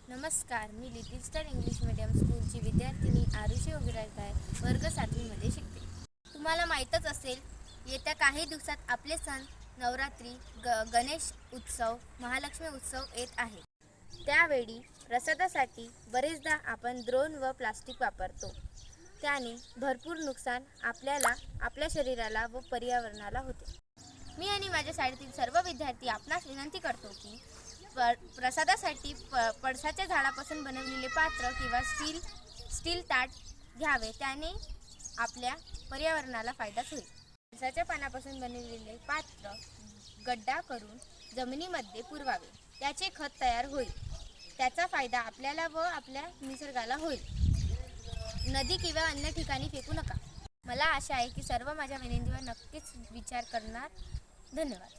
नमस्कार, मी little star English medium स्कूलची विद्यार्थिनी आरुषी ओगिरायत आहे. वर्ग 7वीमध्ये शिकते. तुम्हाला माहीतच असेल, येत्या काही दिवसात आपले सण नवरात्री, गणेश उत्सव, महालक्ष्मी उत्सव येत आहे. त्यावेळी प्रसादासाठी बरेचदा आपण द्रोण व प्लास्टिक वापरतो. त्याने भरपूर नुकसान आपल्याला, आपल्या शरीराला व पर्यावरणाला होते. मी आणि माझ्या शाळेतील सर्व विद्यार्थी आपणास विनंती करतो की प्रसादासाठी पळसाच्या झाडापासून बनवलेले पात्र किंवा स्टील ताट घ्यावे. त्याने आपल्या पर्यावरणाला फायदाच होईल. पळसाच्या पानापासून बनवलेले पात्र गड्डा करून जमिनीमध्ये पुरवावे. त्याचे खत तयार होईल. त्याचा फायदा आपल्याला व आपल्या निसर्गाला होईल. नदी किंवा अन्य ठिकाणी फेकू नका. मला आशा आहे की सर्व माझ्या विनंतीवर नक्कीच विचार करणार. धन्यवाद.